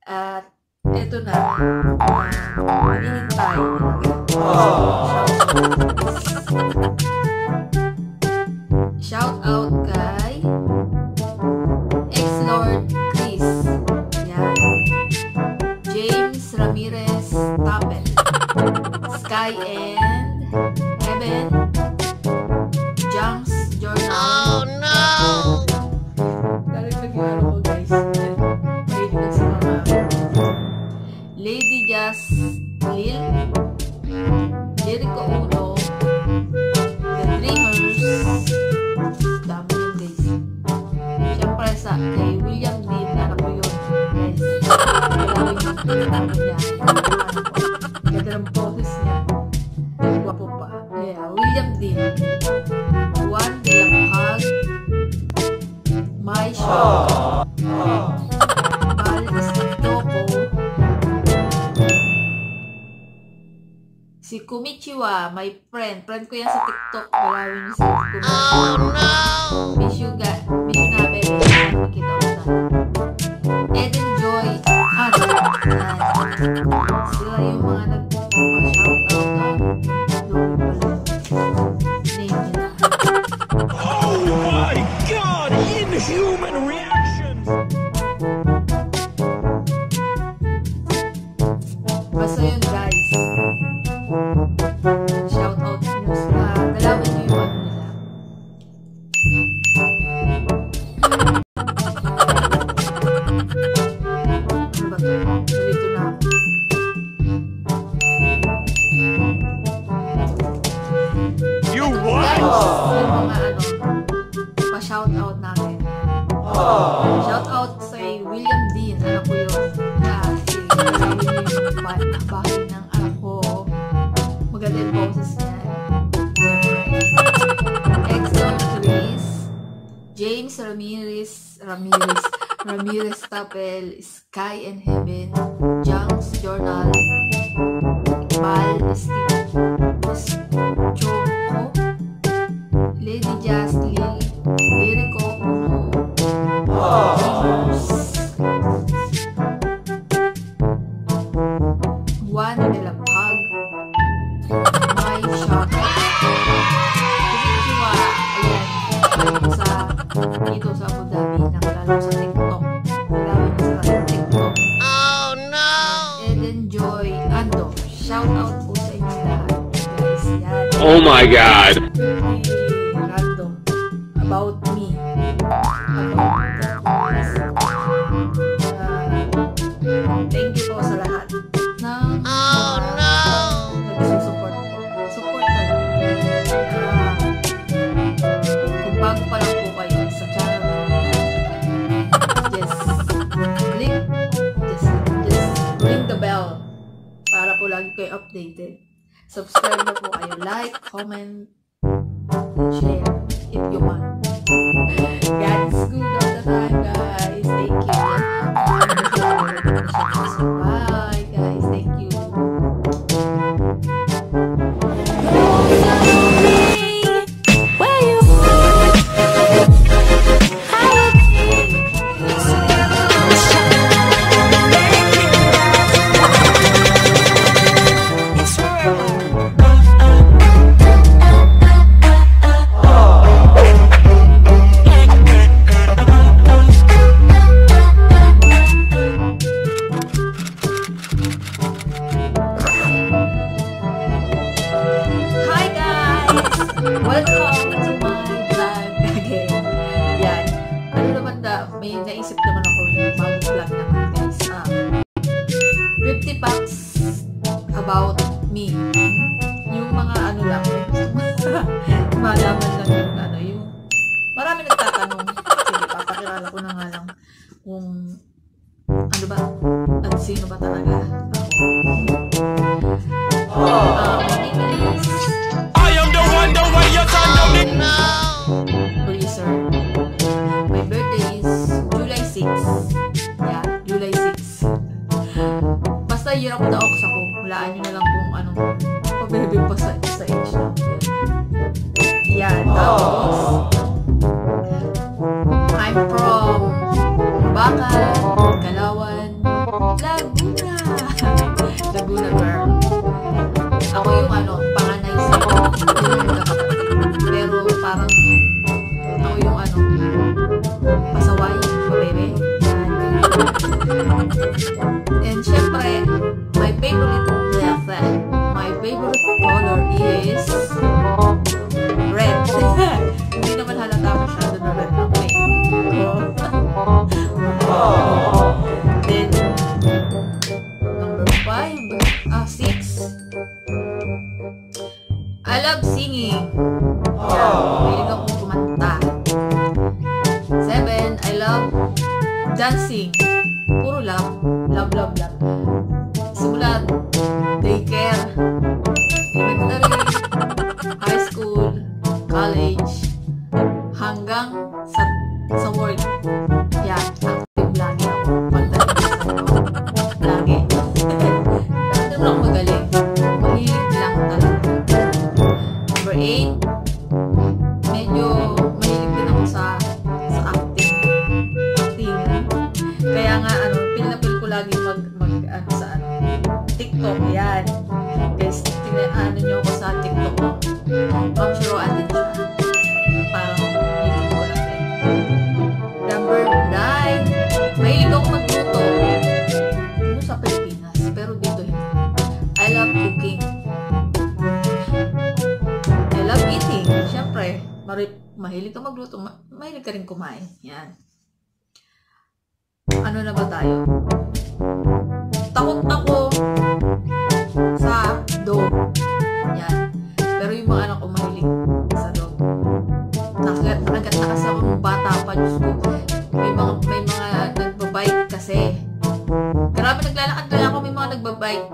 At eto na, hinihintay. Shout out kay Ex-Lord Chris. Yan. James Ramirez Tapel. Sky and Heaven. Junks Jordan. Oh no! Narinig yung ano ko guys. Mahilig si Mama. Lady Just Lil. Jericho Uno. The Dreamers. Dami yun guys. Siyempre sa kay William Dean. Anak ko yun guys. Kailangan niya. Ganda ng poses niya. Gwapo pa. Yeah, William Dean. Juan de la Pag. My Show. Balis Toko. Si Kumichiwa, my friend. Friend ko yan sa TikTok. Maraming niyo si Kumichiwa. Oh no! Miss you na, baby. Makita ko na. Eden Joy. Sila yung mga nagpa-shoutout na name nila. Oh my God! Inhuman reactions! Basta yun guys. Shoutout nyo sila. Dalawan nyo yung ano nila. Ano ba ito? Dito na. You what? Yung mga ano, pa-shoutout natin. Shoutout sa William Dean. Alam ko yun. Kasi kasama niyo yung bahay ng anak ko. Maganda yung boses niya. Exxon Chris. James Ramirez Tapel. Sky and Heaven. Junks Journal. Mal Choco. Lady Just Lil. Lyrico Uno. Juan de la Pag. My Shop. Kumichiwa. Ayan. Dito sa Abu Dhabi. Nakalala sa TikTok. Nalaman niyo sa TikTok. Oh no! Eden Joy Ando. Shout out po sa inyo lahat. Guys, yan. Oh my God! Random. About me. Thank you po sa lahat ng nagsusupport po. Support na lang. Kung bago pa lang po kayo sa channel ko, just ring the bell para po lagi kayo updated. Subscribe na po kayo. Like, comment, and share if you want. God is good all the time, guys. Thank you. Bye, guys. Thank you. Welcome to my vlog again. Yan. Ano naman may naisip naman ako yung bagong vlog naman guys. 50 facts about me. Yung mga ano lang. Malaman lang yung ano. Yung marami nagtatanong. Sige, papakilala ko na nga lang kung ano ba? At sino ba talaga ako. My name is Blizzard. My birthday is July 6. Yeah, July 6. Basta yun ako daoks ako. Hulaan nyo na lang kung anong pabibig pa sa age na. Yeah, tapos I'm from Bacan, Galawan, Laguna. Laguna girl. Ako yung panganay sa pero parang ako yung pasaway, pabebe. And syempre, my favorite color is red. Hindi naman halata masyado na red. Okay. Then, number 6. I love singing. Mahilig akong kumanta. 7. I love dancing. Puro love. Love. Simula daycare, elementary, high school, college, hanggang sa work. Yeah, active lagi ako. Lagi. Pero naman ako magaling. Mahilig lang talaga. Number 8, medyo mahilig din ako sa acting. Kaya nga, pinapil ko lagi sa TikTok. Yan. Guys, tingnan nyo ako sa TikTok ko. Mamshuroan din siya. Parang YouTube ko lang din. Number 9, mahilig ako magluto. Sa Pilipinas, pero dito hindi. I love cooking. I love eating. Siyempre, mahilig ka magluto, mahilig ka rin kumain. Yan. Ano na ba tayo? Takot ako sa dog. Yan. Pero yung mga anak ko mahilig sa dog. Nakagat na kasi ako ng bata pa. Diyos ko. May mga nagbabike kasi. Grabe, naglalakad na ako, may mga nagbabike.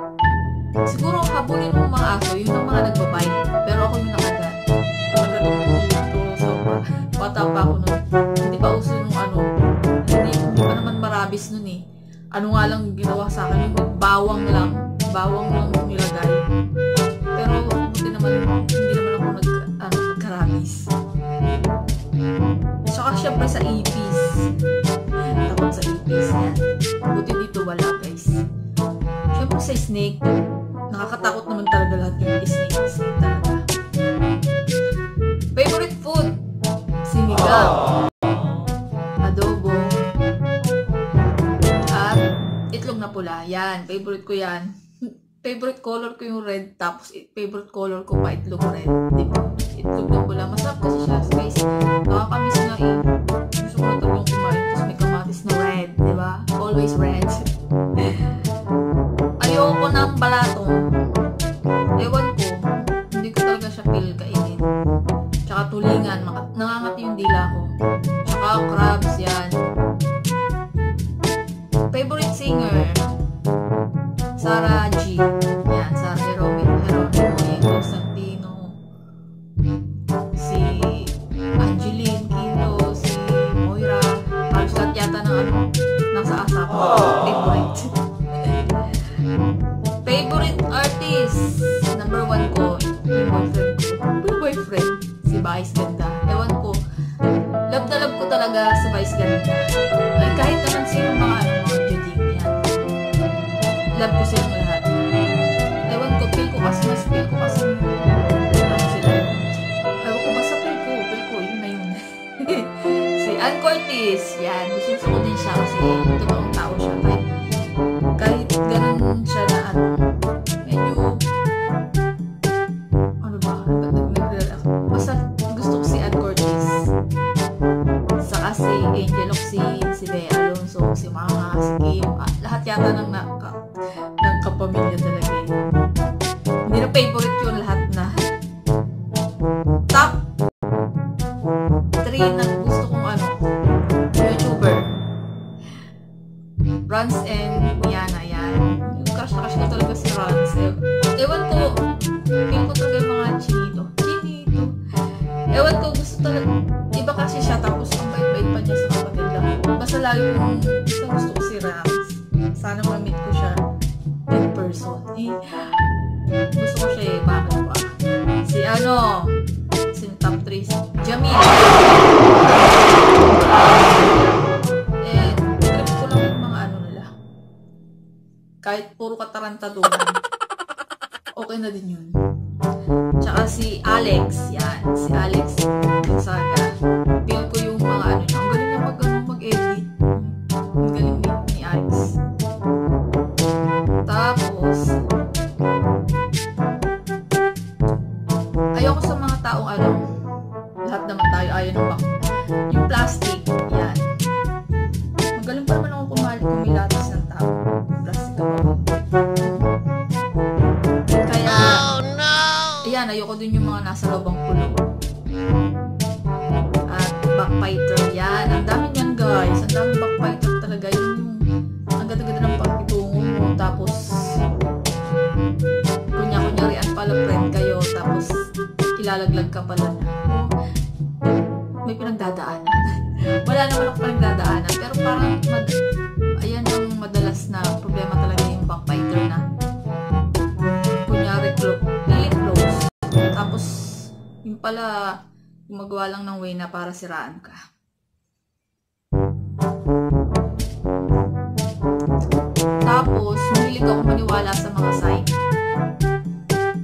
Siguro habulin mo mga aso, yun ang mga nagbabike. Pero ako yung nakagat. Nakagat ako dito. So, bata pa ako nun. Hindi pa uso nung hindi pa naman marabis nun eh. Ano nga lang ginawa sa akin, yung bawang lang nilagay. Pero buti naman, hindi naman ako nagkarabis. Tsaka syempre sa ipis. Takot sa ipis yan. Buti dito wala guys. Syempre sa snake, nakakatakot naman talaga lahat yung snake talaga. Favorite food? Sinigang, adobo, at itlog na pula. Yan, favorite ko yan. Favorite color ko yung red, tapos favorite color ko pa itlog red. Diba? Itlog na pula. Masarap kasi siya guys. Nakakamiss nga eh. Gusto ko na talagang kumain. Tapos may kamatis na red. Diba? Always red. Ayoko ng balatong. Ewan ko. Hindi ko talaga siya feel kainin. Tsaka tulingan. Nangangati yung dila ko. Tsaka crabs yan. Favorite singer? Sarah G. Yan, Sarah Geronimo, Constantino, si Angeline Quinto, si Moira, halos lahat yata ng nasa asap. Favorite. Favorite artist? Number 1 ko, yung boyfriend, si Vice Ganda. Ewan ko, love na love ko talaga si Vice Ganda. Kahit naman sino mga judging yan. Love ko silang lahat. Ewan ko, feel ko kasi sila. Ewan ko, basta feel ko, yun na yun. Si Ann Curtis, yan, gusto ko din siya kasi totoong tao siya. Kahit ganun siya na medyo, basta gusto ko si Ann Curtis. Saka si Angel Oxin, si Bea Alonso, si Mama, si Kim, lahat yata ng kapamilya talaga yun. Hindi na favorite yun lahat na. Top 3 na gusto kong YouTuber. Rans and Miana, yan. Yung crush ko talaga si Rans. Ewan ko, feel ko talaga yung mga chinito. Ewan ko, gusto talaga. Iba kasi siya, tapos ang bait-bait pa niya sa kapatid lang. Basta lagi kong gusto ko si Rans. Sana ma-meet ko siya in person. Gusto ko siya bakit ba? Si top 3, Jamil. Trip ko lang yung mga nila. Kahit puro katarantaduhan. Okay na din yun. Tsaka si Alex. Yan. Si Alex Gonzaga. Feel ko yung mga ano niya. Ang galing niya mag-edit. Ang galing ni Alex. Tapos, ayoko sa mga taong ano, lahat naman tayo ayaw ng bak. Yung plastic. Yan. Magaling pa naman ako kumilatis ng tao. Plastic ako. Kaya, ayan, ayoko din yung mga nasa loob ang pulo. At backbiter. Yan. Ang dami niyan, guys. Ang dami backbiter talaga. Yung ang ganda-ganda ng pagkitungo mo. Tapos, kunyari-an pala friend kayo. Tapos, ilalaglag ka pala na. May pinagdadaanan. Wala naman ako pinagdadaanan. Pero parang, ayan ang madalas na problema talaga yung backbiter na. Kunyari, really close. Tapos, yung pala, gumagawa lang ng way na para siraan ka. Tapos, mahilig ako maniwala sa mga sign.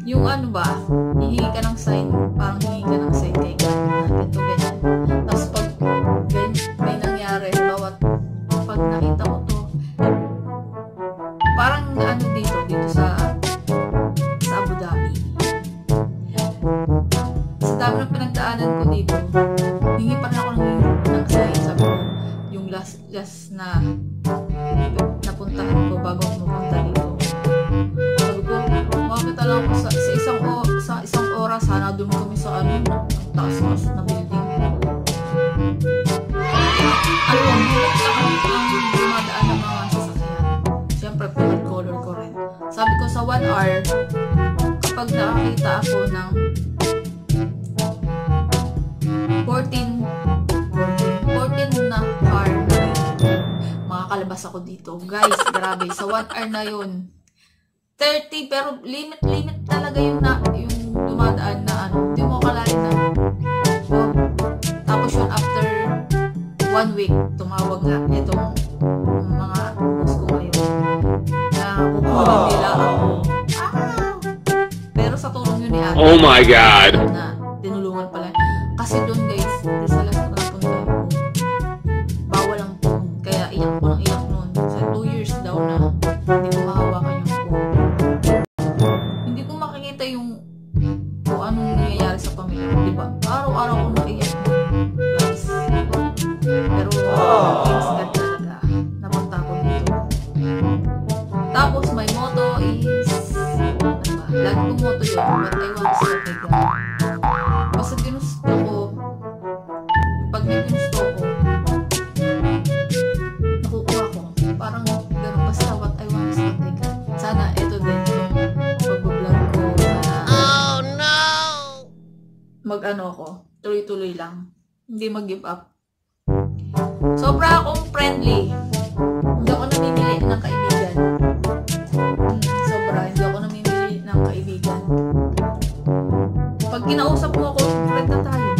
Yung ano ba, hihingi ka ng sign, parang hihingi ka ng sign kay God na ganito, ganyan. Tapos pag may nangyari, bawat pag nakita ko to, parang ano dito sa Abu Dhabi. Sa dami ng pinagdaanan ko dito, hingi pa rin ako ng sign. Sabi ko, yung last na napuntahan ko bago ako mapunta dito. Sabi ko, makakita lang ako sa isang oras, sana doon kami sa ano, taas-taas na building. Ano, ang dumadaan ng mga sasakyan. Siyempre, favorite color ko rin. Sabi ko, sa 1 hour, kapag nakakita ako ng 14 na hour na rin, makakalabas ako dito. Guys, grabe. Sa 1 hour na yun. 30, pero limit talaga yung dumadaan na ano. Hindi mo akalain na. Oh. Tapos yun, after 1 week, tumawag nga itong mga boss ko ngayon. Na kukulang nila ako. Pero sa tulong yun ni Ate. Oh my God! Na tinulungan pala. Kasi doon guys, sa last na napunta ko, bawal ang phone. Kaya iyak ko ng iyak noon. Sa 2 years daw na hindi ko mahawakan yung phone. Hindi ko makikita yung kung anong nangyayari sa pamilya ko, diba? Araw-araw ko naiyak mo, guys. Pero, thanks God talaga. Napunta ako dito. Tapos, my motto is, ano ba? Lagi kong motto yun, but I want to say kay God. Basta ginusto ko, pag may ginusto ko, nakukuha ko. Parang gano'n, basta what I want to say kay God. Sana, ito din yung pag-vlog ko. Sana, mag-ano ko, tuloy-tuloy lang. Hindi mag-give up. Sobra akong friendly. Hindi ako namimili ng kaibigan. Sobra, hindi ako namimili ng kaibigan. Pag kinausap mo ako, friend na tayo.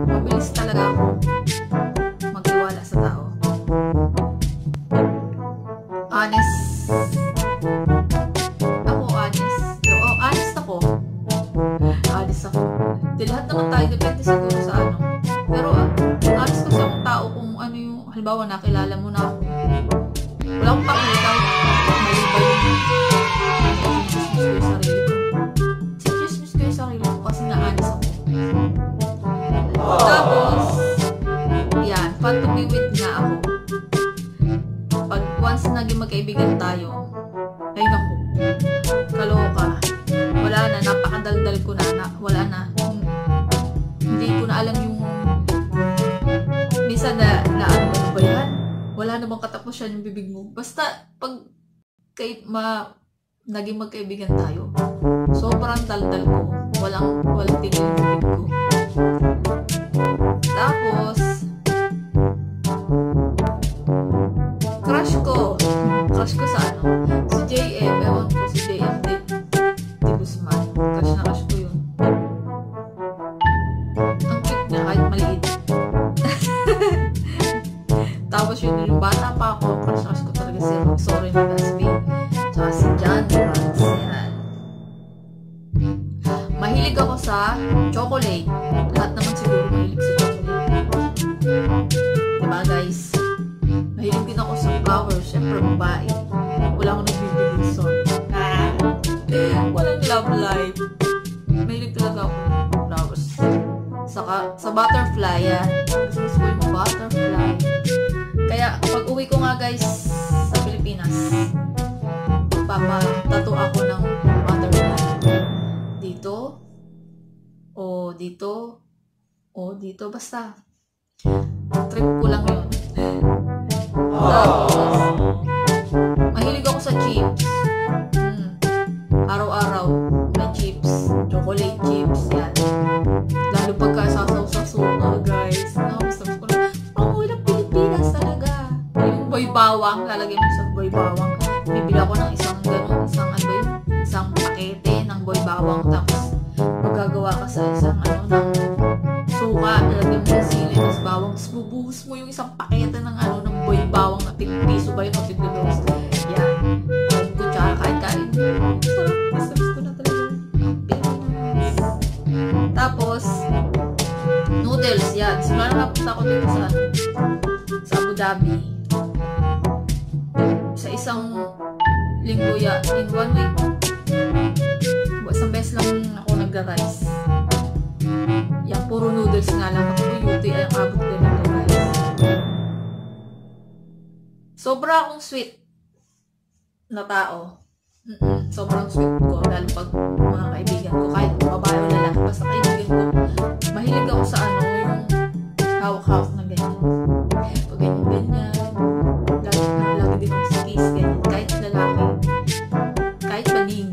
Mabilis talaga ako magtiwala sa tao. Honest. Ako, honest. Oo, honest ako. Honest ako. Di lahat naman tayo, depende siguro sa ano. Pero, honest ko sa akong tao kung ano yung, halimbawa, nakilala mo na ako. Wala akong pakita. Mali ba yung chismis ko yung sarili ko? Sa chismis ko yung sarili ko kasi na-honest ako. Tapos, yan, fun to be with nga ako. Pag once naging magkaibigan tayo, ay naku, kaloka. Wala na, napakadaldal ko na, wala na. Hindi ko na alam yung minsan na ano ba yan? Wala na bang katapusan yung bibig mo? Basta, pag naging magkaibigan tayo, sobrang daldal ko. Walang tigil yung bibig ko. Tapos, crush ko sa ano? Si JM, ewan ko si JM de Guzman. Crush na crush ko yun. Ang cute niya, kahit maliit. Tapos yun, yung bata pa ako, crush ko talaga si Sorry na Gaspi. Tsaka sa chocolate. Lahat naman siguro mahilig sa chocolate. Diba guys? Mahilig din ako sa flowers. Siyempre, babae. Wala akong nagbibigay son. Walang love life. Mahilig talaga ako ng flowers. Saka, sa butterfly, yan. Gusto ko yung butterfly. Kaya, pag uwi ko nga guys, sa Pilipinas, papatato ako ng butterfly. Dito, o dito, o dito, basta. Trip ko lang yun. Tapos, mahilig ako sa chips. Araw-araw, may chips. Chocolate chips, yan. Lalo pagka sasaw sa suka, guys. Gusto ko na, uwi ng Pilipinas talaga. Yung boy bawang, lalagay mo sa boy bawang. Bibili ako ng isang gano'n, isang pakete ng boy bawang. Tapos, magagawa ka sa isang ng suka, lalagay mo sa sili, tapos bawang. Tapos, bubuhos mo yung isang pakete ng ng boy bawang na tig-piso ba yun o tig-dos. Yan. Kutsara, kain-kain. Sarap. Gusto ko na talaga. Tapos, noodles, yan. Simula na napunta ako dito sa Abu Dhabi. Sa isang linggo yan, in 1 week, isang beses lang ako nag-rice. Yan, puro noodles nga lang. Ako UTI ay ang abot din ng guys. Sobra akong sweet na tao. Sobrang sweet ko. Lalo pag mga kaibigan ko, kahit babae o lalaki, basta kaibigan ko, mahilig ako sa yung hawak-hawak na ganyan. Pag ganyan-ganyan, lagi din ako sa kiss, ganyan. Kahit lalaki, kahit baning.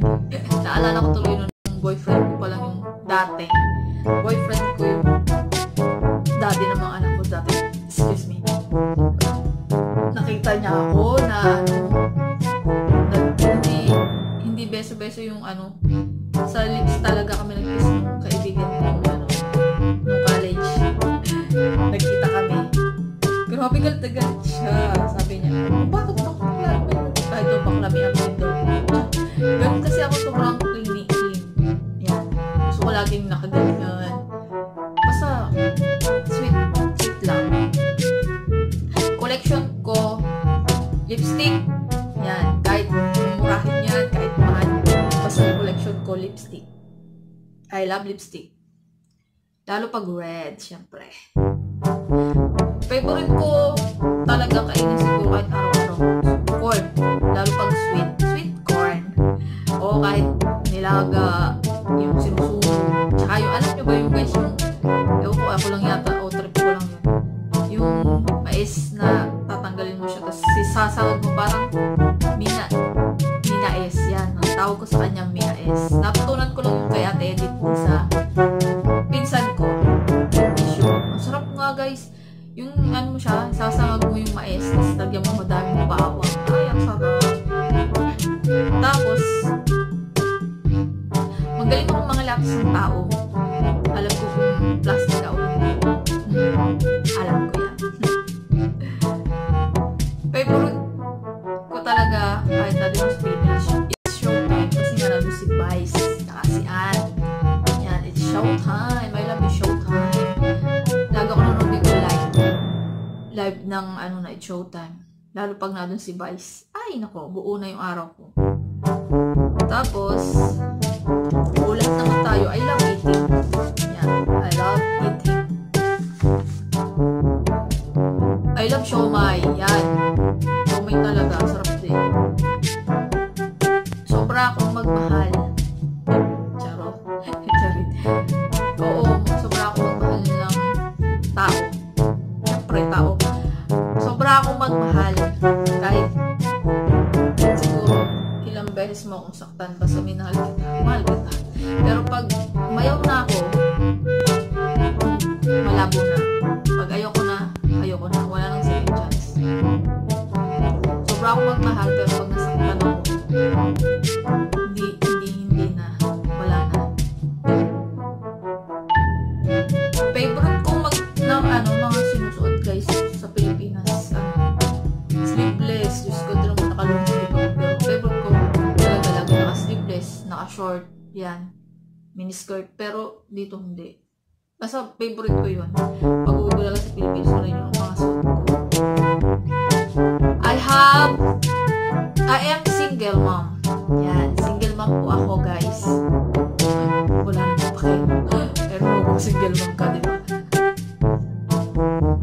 Naalala ko tuloy nun yung boyfriend ko pa lang yung dati. Boyfriend ko yung daddy ng mga anak ko dati. Excuse me. Nakita niya ako na hindi beso-beso yung sa lips talaga kami nag-kiss ng kaibigan ko nung college. Nagkita kami. Grabe galit siya. Sabi niya, bakit bakla? Kahit doon bakla may amin doon. Ganun kasi ako sobrang clean. Yan. Gusto ko laging nakaganyan. Basta sweet lang. Collection ko, lipstick. Yan. Kahit murahin yan, kahit mahal. Basta collection ko, lipstick. I love lipstick. Lalo pag red, syempre. Favorite ko talaga kainin siguro kahit araw-araw. Corn. Lalo pag sweet. Sweet corn. O kahit nilaga, yung sinusunog. Tsaka yung, alam nyo ba yung guys, yung, ako lang yata, o trip ko lang yun. Yung mais na tatanggalin mo siya, tapos sisasagad mo parang minaes. Yan. Ang tawag ko sa kanya, minaes. Natutunan ko lang yung kay Ate Edith sa pinsan ko. Ang sarap nga guys. Yung mo siya, sasangag mo yung mais, tapos lagyan mo madaming bawang. Ay, ang sarap. Tapos, magaling akong mga lapis ng tao. Alam ko kung plastic ka o alam ko yan. Favorite ko talaga, kahit na din sa Pilipinas, it's showtime. Kasi nga nandun si Vice, saka si Ann. Yan, it's showtime. I love you, showtime. Lagi ako nanonood ko live ng it's showtime. Lalo pag nandun si Vice. Ay, nako, buo na yung araw ko. Tapos, ulat naman tayo. I love eating. Yan, I love eating. I love siomai. Yan. Siomai talaga. Sarap din. Sobra akong magmahal. Charot. Charit. Oo, sobra akong magmahal ng tao. Siyempre, tao. Sobra akong magmahal. Kahit siguro ilang beses mo akong saktan basta minahal kita. Mahal kita. Pero pag mayaw na ako, malabo na. Pag ayoko na. Wala nang second chance. Sobra akong magmahal pero pag nasaktan ako, hindi na. Wala na. Favorite kong mga sinusuot guys sa Pilipinas. Sleeveless. Diyos ko, din naman nakalong sleeve ako. Pero favorite ko talaga naka-sleeveless, naka-short. Yan. miniskirt. Pero dito hindi. Basta favorite ko yun. Pag uuwi lang sa Pilipinas, wala yun ang mga suot ko. I am single mom. Yan, single mom po ako, guys. Ay, wala naman pa kayo. Pero kung single mom ka, diba?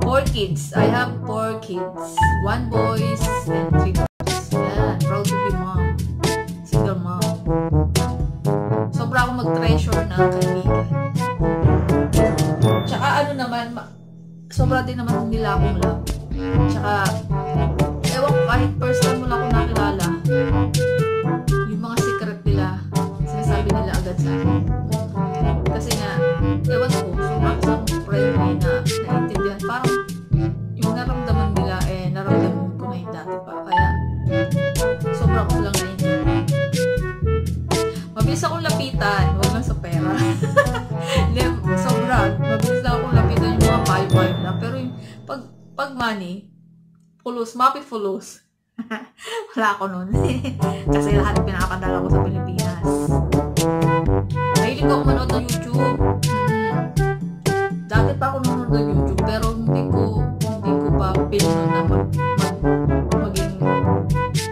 4 kids. I have 4 kids. 1 boys and 3 girls. Yan, proud to be mom. Single mom. Sobra ako mag-treasure ng kaibigan. Tsaka ano naman, sobra din naman nila akong love. Tsaka, ewan ko, kahit first time mo lang akong nakilala, yung mga secret nila, sinasabi nila agad sa akin. Kasi nga, ewan ko, sobra ko sa friendly na naintindihan. Parang, yung naramdaman nila, naramdaman ko na yung dati pa. Kaya, sobra ko lang naintindihan. Mabilis akong lapitan, huwag lang sa pera. Sobra, mabilis lang akong lapitan yung mga 5-5 na. Pero yung, pag money, fulus, mapi fulus. Wala ako nun. Kasi lahat pinapadala ko sa Pilipinas. Mahilig ako manood ng YouTube. Dati pa ako nanonood ng YouTube, pero hindi ko pa pinuno na maging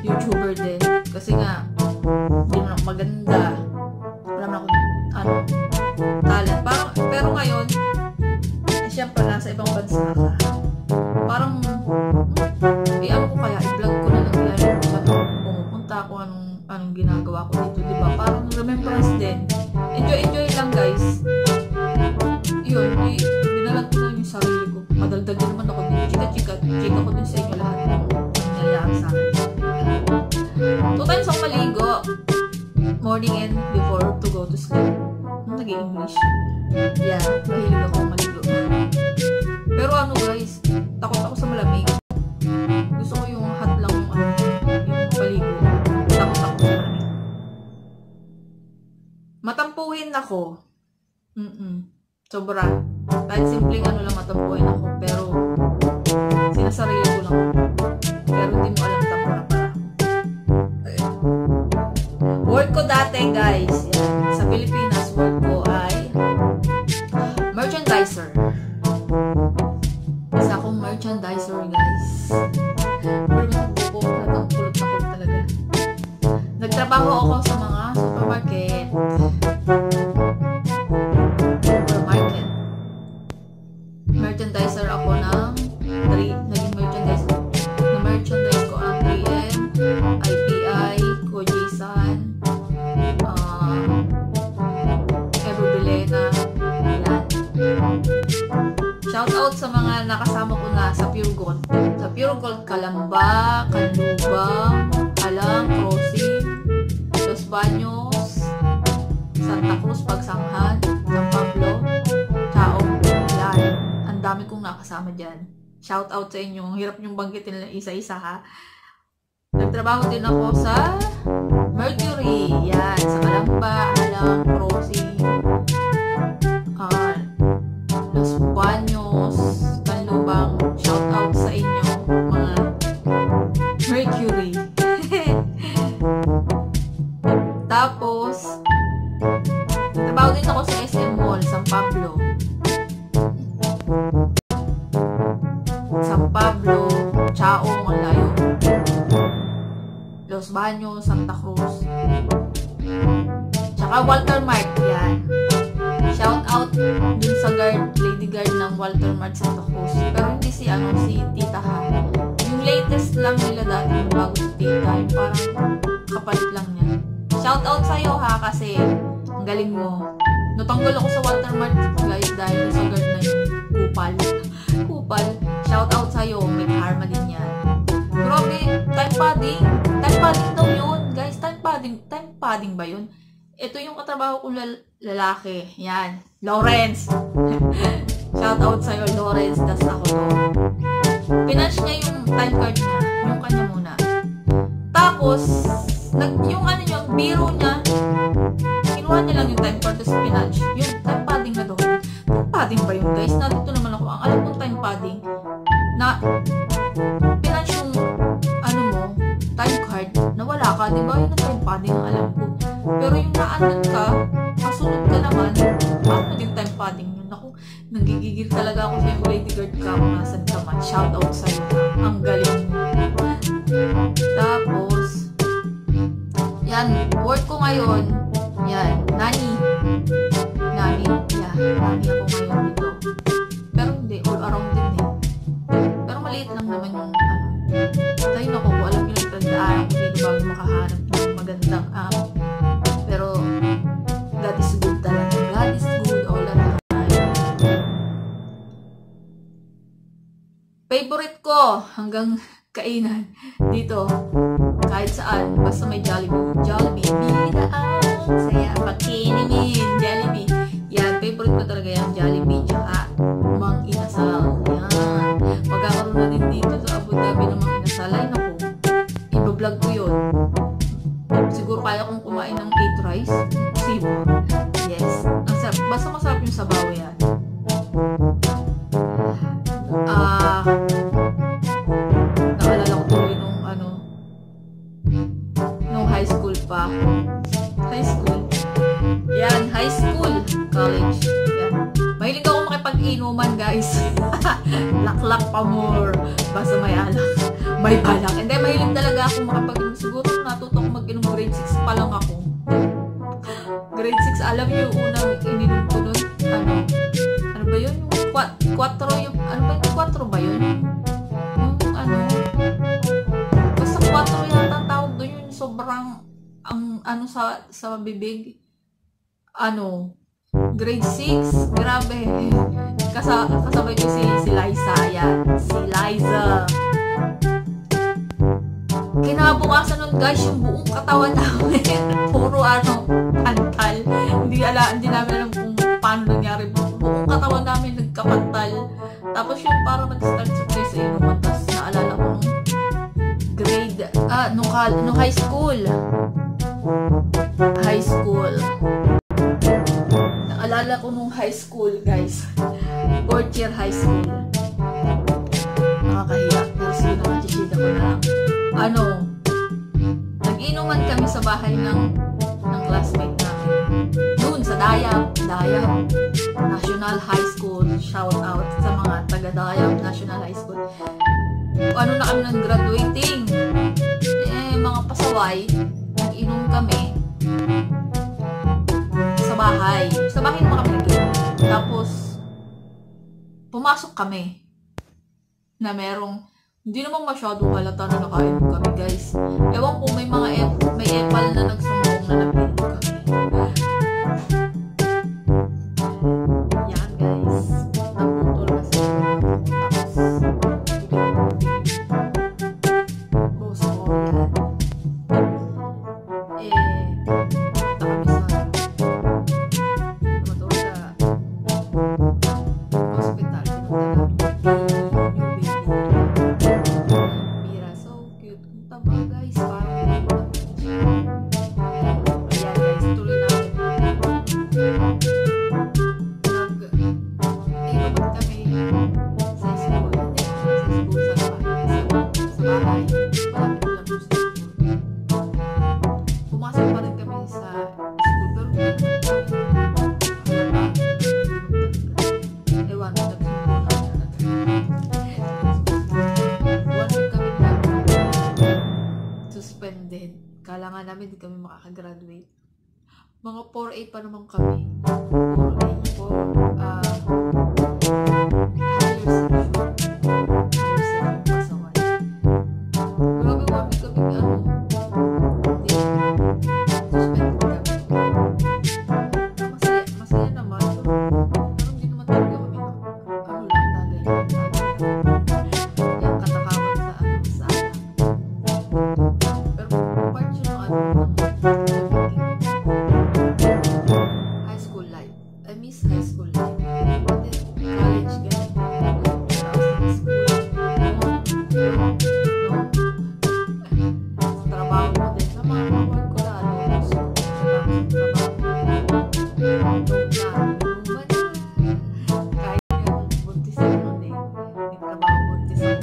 YouTuber din. Kasi nga, hindi naman ako maganda. Wala naman ako, talent. Pero ngayon, siyempre nasa ibang bansa ka. Parang, ano ko kaya, i-vlog ko na lang yan kung pumupunta ako, anong ginagawa ko dito, diba? Parang remembrance din. Enjoy lang, guys. Yun, binalag ko na yung sarili ko. Madaldal din naman ako dito. Chika ko din sa inyo lahat ng nangyayari sa akin. 2 times ako maligo. Morning and before to go to sleep. Nag-i-English. Yeah, mahilig ako maligo. Pero ano, guys, takot ako sa malamig. Gusto ko yung hot lang yung paligo. Takot ako sa malamig. Matampuhin ako. Sobra. Kahit simpleng ano lang matampuhin ako. Pero sinasarili ko lang. Pero hindi mo alam tampo na para. Work ko dati, guys. Yan. Sa Pilipinas, work ko ay merchandiser. Isa akong merchandiser, guys. Pero po, natang kulot na kulot talaga. Nagtrabaho ako sa mga supermarket. Merchandiser ako ng naging merchandise ko ang 3M, IPI, Kojisan, Everbilena, yan. Shout out sa mga nakasama ko na sa Pure Gold. Sa Pure Gold, Calamba, Canlubang, Alang, Crossing, Los Baños, Santa Cruz, Pagsanghan, San Pablo, Chaong, yan. Ang dami kong nakasama dyan. Shout out sa inyo. Ang hirap niyong banggitin lang isa-isa, ha. Nagtrabaho din ako sa Mercury. Yan. Sa Calamba, Alang, Crossing, Los Baños, Canlubang. Shout out sa inyo, mga Mercury. Tapos, nagtrabaho din ako sa SM Mall, San Pablo. San Pablo, Chaong, ang layo. Los Baños, Santa Cruz. Tsaka Walter Mart, yan. Shout out dun sa lady guard ng Walter Mart, Santa Cruz. Pero hindi si Tita, ha. Yung latest lang nila dati, yung bago si Tita, yung parang kapalit lang niya. Shout out sa'yo, ha, kasi ang galing mo. Natanggol ako sa Walter Mart, guys, dahil sa guard na yung Kupal. Shout out sa'yo, may karma din yan. Grabe, time padding. Time padding daw yun, guys. Time padding ba yun? Ito yung katrabaho kong lalaki. Yan, Lawrence. Shout out sa'yo, Lawrence. Das ako to. Pinanch niya yung time card niya. Yung kanya muna. Tapos, yung biro niya, kinuha niya lang yung time card, tapos pinanch. Yung time padding na doon. Time padding ba yun, guys? Nandito naman ako. Ang alam kong time padding, na pinanch yung time card, na wala ka padding ba? Yun na time padding ang alam ko. Pero yung naandun ka, kasunod ka naman, paano naging time padding yun? Ako, nanggigigil talaga ako sa yung lady guard ka kung nasan ka man. Shout out sa'yo. Ang galing mo. Tapos, yan, work ko ngayon, yan, nani. Nani, yeah, nani ako ngayon dito. Pero hindi, all around din eh. Pero maliit lang naman yung tayo na ko, alam nyo lang tandaan ko dito bago makahanap ng magandang pero God is good talaga. God is good all the time. Favorite ko hanggang kainan dito kahit saan basta may Jollibee. Jollibee, bida ang saya pakinimin. Jollibee, yan, favorite ko talaga yung Jollibee tsaka Mang Inasal. Yan, magkakaroon na din dito sa Abu Dhabi ng Mang Inasal. Ay naku, iba-vlog ko yun. Siguro kaya kong kumain ng 8 rice. Sibo. Yes, ang sarap. Basta masarap yung sabaw yan. Naalala ko tuloy nung high school pa. High school. Yan, high school. College. Yan. Mahilig ako makipag-inuman, guys. Laklak pa more. Basta may alak. May balak. And then, mahilig talaga ako makipag-inuman. Siguro natuto ko mag-inom grade 6 pa lang ako. Grade 6, alam niyo yung unang ininom ko nun? Ano ba yun? Yung 4 yung, ano ba yung 4 ba yun? Yung basta 4 yata tawag doon yun. Sobrang, sa bibig. Grade 6, grabe. Kasabay ko si Liza, yan. Si Liza. Kinabukasan nun, guys, yung buong katawan namin. Puro pantal. Hindi namin alam kung paano nangyari. Buong katawan namin nagkapantal. Tapos yung parang nag-start sa place sa inuman. Tapos naalala ko nung grade, nung high school. High school. Naalala ko nung high school, guys. 4th year high school. Nakakahiya. Pero sige naman, chichida ko na lang. Nag-inuman kami sa bahay ng classmate namin. Doon sa Dayab National High School. Shout out sa mga taga Dayab National High School. Na kami ng graduating. Mga pasaway, nag-inom kami sa bahay. Sa bahay naman kami nag-inom. Tapos, pumasok kami na merong hindi naman masyadong halata na nakainom kami, guys. Ewan ko, may epal na nagsumbong na nag-inom kami. Yan, guys. Naputol kasi. Tapos, boss ko, yan. Punta kami sa hospital. Kala nga namin di kami makakagraduate. Mga 4.8 pa naman kami. 4.8 for higher section pasawan. Grabe kami suspended kami. Masaya naman. Pero hindi naman talaga kami lang tagay. Yung katakawan sa high school life. I miss high school life. But then, college, ganyan. Sa trabaho mo din. Sa mga mawag ko na, kahit yung buntisan nun eh. May trabaho buntisan.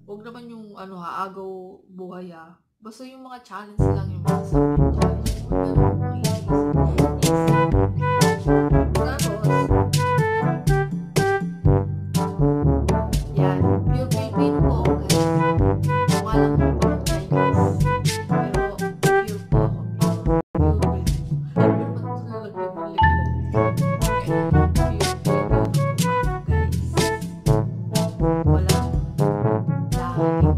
Huwag naman yung agaw buhay Basta yung mga challenge lang yung mga sabi challenge. Tapos, yan. Pure Philippine po, guys. Mukha lang po ng Chinese. Pero, pure po ako. Pure Philippine. Pero ba't nalaglag mo laglag? Pure Philippine ako, guys. Walang lahat.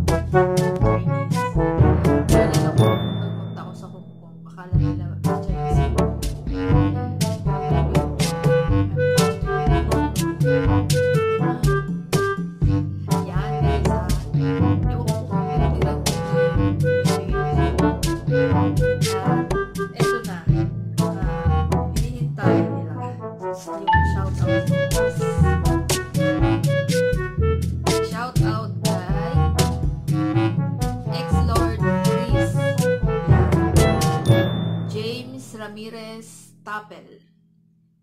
Ramirez Tapel,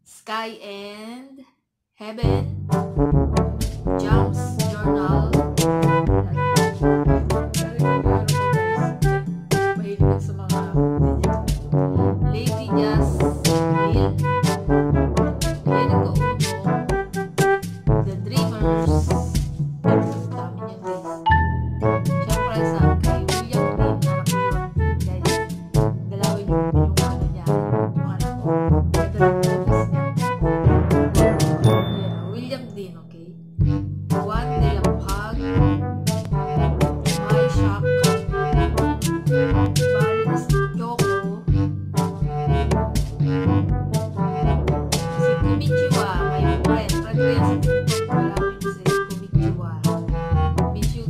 Sky and Heaven, Jumps Journal, mahilig sa mga Lady Jazz Lil, Jericho Uno, The Dreamers, dami niyan guys. Siyempre sa kay William Green, anak ko yun guys, galawin yung William Dean, okay? Juan de la Pag, My Shock, Balis Kyoko, si Kumichiwa, my friend ko yan sa TikTok, malawin niyo si Kumichiwa. Miss you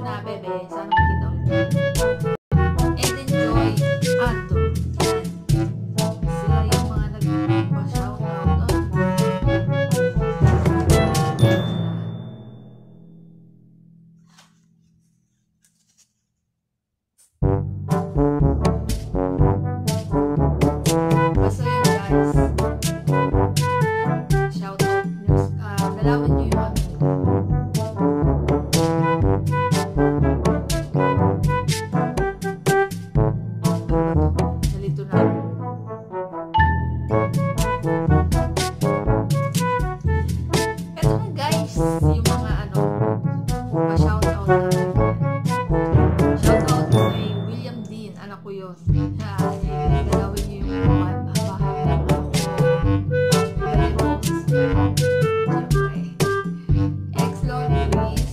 na, bebe. Sana makita ulit. Eden Joy, Ando. Sila yung mga nagpa-shoutout. Basta yun guys. Shoutout news. Dalawin nyo yung nalito na. Eto na guys, yung mga pa-shoutout natin. Shoutout kay William Dean, anak ko yun. Galawin niyo yung bahay ng ako. Very focus na. Siyempre. Ex-Lord Luis,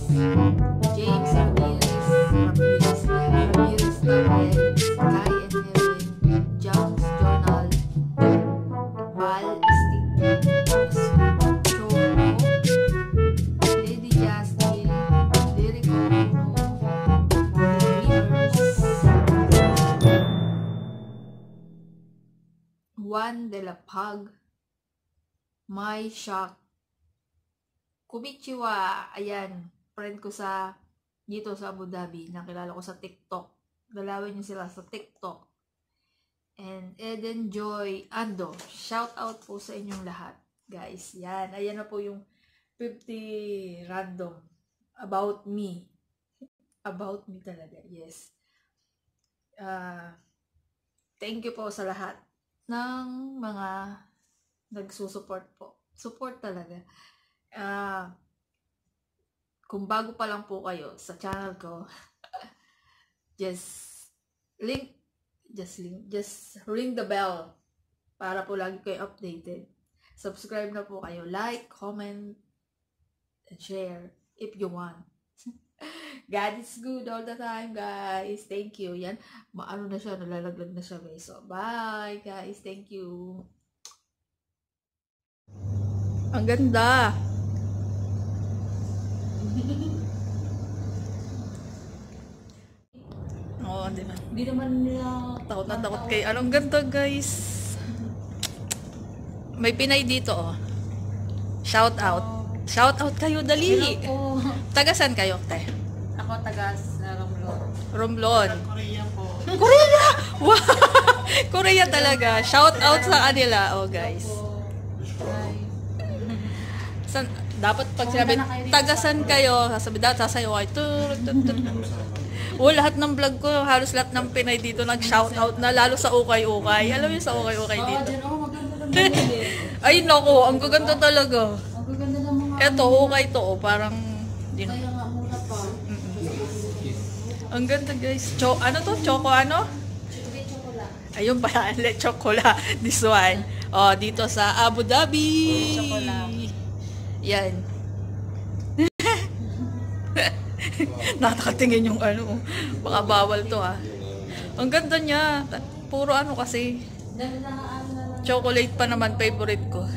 James Ramirez Tabel, Sky and Heaven, Jumps Journal, Bal Stick, Choco, Lady Justin, Jericho Uno, The Dreamers, Juan de la Pag, My Shock, Kumichiwa, ayan, friend ko dito sa Abu Dhabi, nakilala ko sa TikTok. Dalawin niyo sila sa TikTok. And Eden Joy Ando, shout out po sa inyong lahat, guys. Yan, ayan na po yung 50 random about me. About me talaga, yes. Thank you po sa lahat ng mga nagsusupport po. Support talaga. Kung bago pa lang po kayo sa channel ko, just ring the bell para po lagi kayo updated. Subscribe na po kayo. Like, comment, and share if you want. God is good all the time, guys. Thank you. Yan, maano na siya, nalalaglag na siya, guys. So, bye, guys. Thank you. Ang ganda. Oo, di ba? Hindi naman nila... Takot na takot kay... Anong ganda, guys? May Pinay dito, oh. Shout out. Shout out kayo, dali. Hello po. Taga saan kayo, te? Ako taga sa Romblon. Romblon. Korea po. Korea! Wow! Korea talaga. Shout out sa kanila, oh, guys. San, dapat pag sinabi, tagasan kayo, sasabi dapat sasayo kayo. Lahat ng vlog ko, halos lahat ng Pinay dito nag-shoutout na, lalo sa ukay-ukay. Alam niyo sa ukay-ukay dito? Ay, nako, ang gaganda talaga. Ang gaganda ng mga... Eto, ukay to, oh, parang... Kaya nga mura pa. Ang ganda, guys. Ano to? Choco ano? Chocolate. Ayun pala, chocolate. This one. Oh, dito sa Abu Dhabi. Chocolate. Yan. Nakakatingin yung ano. Baka bawal to, ha. Ang ganda niya. Puro ano kasi. Chocolate pa naman, favorite ko.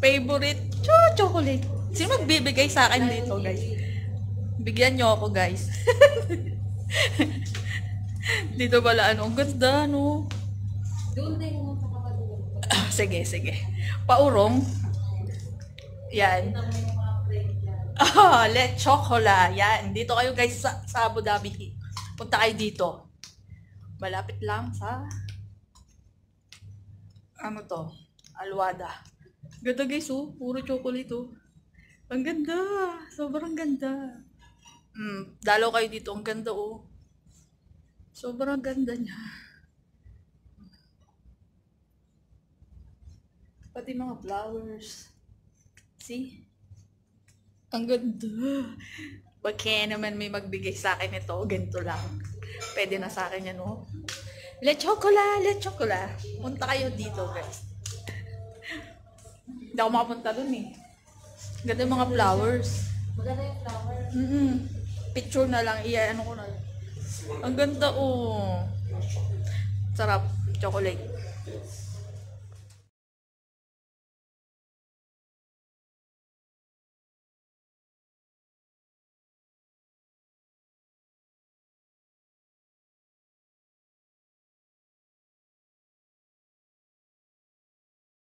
Favorite? Chocolate. Sino magbibigay sa akin dito, guys? Bigyan nyo ako, guys. Dito pala, ano. Ang ganda, no? Doon din mo sa kapatid. Sige, sige. Paurong. Yan. Le chocolate. Yan. Dito kayo, guys, sa Abu Dhabi. Punta kayo dito. Malapit lang sa... Ano to? Alwada. Ganda, guys, oh. Puro chocolate, oh. Ang ganda. Sobrang ganda. Dalaw kayo dito. Ang ganda, oh. Sobrang ganda niya. Pati mga flowers. See? Ang ganda. Bakit naman may magbigay sa akin ito. Ganito lang. Pwede na sa akin yan, oh. Le chocolate, le chocolate. Punta kayo dito, guys. Hindi ako makapunta dun, eh. Ganda yung mga flowers. Maganda yung flower. Picture na lang. Ano ko na. Ang ganda, oh. Sarap. Chocolate.